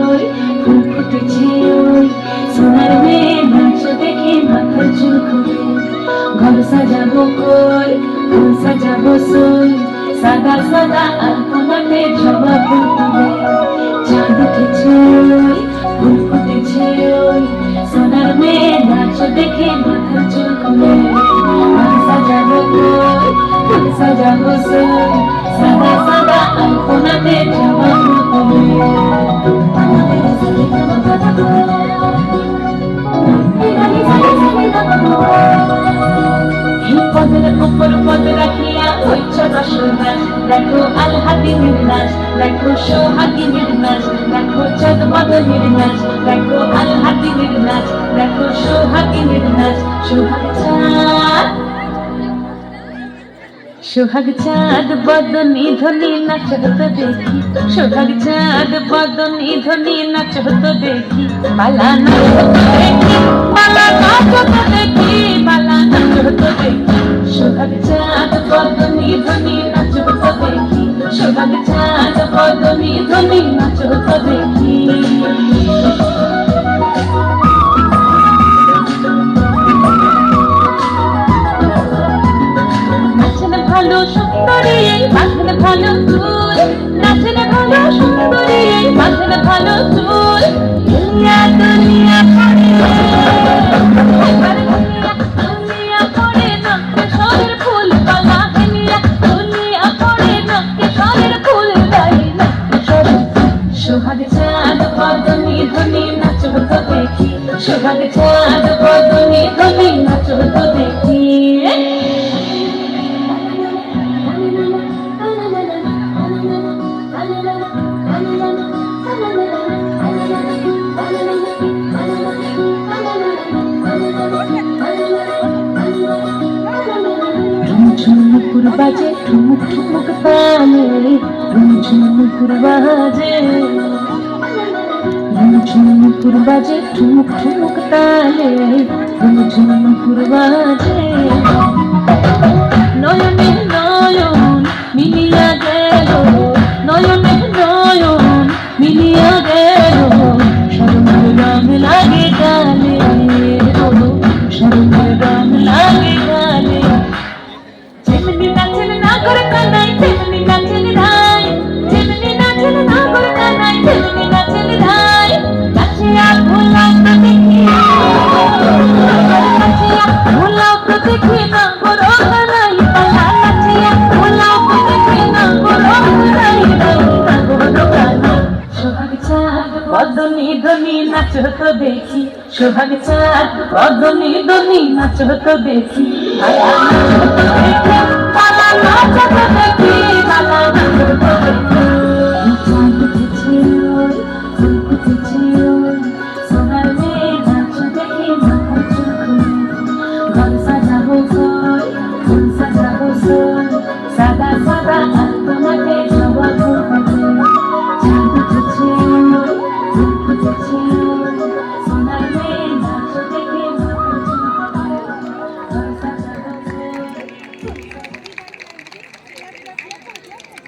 ওই ফুল ফুটেছে ওই সোনার মেয়ে নাচ দেখে মাথার চুল খুলে ঘর সাজাবো কই ফুল সাজাবো সই সাদা সাদা আলপনাতে জবা ফুল তুলে চাঁদ উঠেছে ওই ফুল ফুটেছে ওই সোনার মেয়ে নাচ দেখে মাথার চুল খুলে ঘর সাজাবো কই ফুল সাজাবো সই সাদা সাদা আলপনাতে জবা ফুল তুলে পদের উপর পদ রাখিয়া হইছ রসনাস দেখো আলহাদিনের নাচ দেখো সোহাগিনীর নাচ দেখো চাঁদ মদনের নাচ দেখো আলহাদিনের নাচ দেখো সোহাগিনীর নাচ সোহাগ চাঁদ বদনী ধ্বনি নাচ হতো দেখি সোহাগ চাঁদ বদনী ধ্বনি নাচ হতো দেখি বালা নাচ হতো দেখি বালা নাচ হতো দেখি বালা নাচ হতো দেখি সোহাগ চাঁদ বদনী ধ্বনি নাচ হতো দেখি সোহাগ চাঁদ বদনী ধ্বনি নাচ হতো দেখি ভালো সুন্দরী বাঁধন ভালো চুল নাচেন ভালো সুন্দরী বাঁধন ভালো চুল দুনিয়া দুনিয়া পড়ে দুনিয়া পড়ে নক্কে সরের ফুল পালা হেলিয়া দুনিয়া পড়ে নক্কে সরের ফুল গায়ে নক্কে সরে সোহাগ চাঁদ বদনী ধ্বনি নাচ হতো দেখি সোহাগ চাঁদ বদনী ধ্বনি নাচ হতো দেখি ঝুমুকুর বাজে ঠুমুক ঠুমুক তালে ঝুমুকুর বাজে ঝুমুকুর বাজে ঠুমুক ঠুমুক তালে ঝুমুকুর বাজে নয়নে নয়ন মিলিয়া গেল নয়নে নয়ন মিলিয়া গেল শরমের রং লাগে গালে শরমের রং লাগে গালে যেমনি নাচেন নাগর কানাই তেমনি নাচেন রাই যেমনি নাচেন নাগর কানাই তেমনি নাচেন রাই নাচিয়া ভোলাও তো দেখি নাচিয়া ভোলাও তো দেখি নাগর কানাই পালা নাচিয়া ভোলাও তো দেখি নাগর কানাই নাগর কানাই সোহাগ চাঁদ বদনী ধ্বনি নাচ হতো দেখি সোহাগ চাঁদ বদনী ধ্বনি নাচ হতো দেখি পালা নাচ হতো দেখি পালা নাচ হতো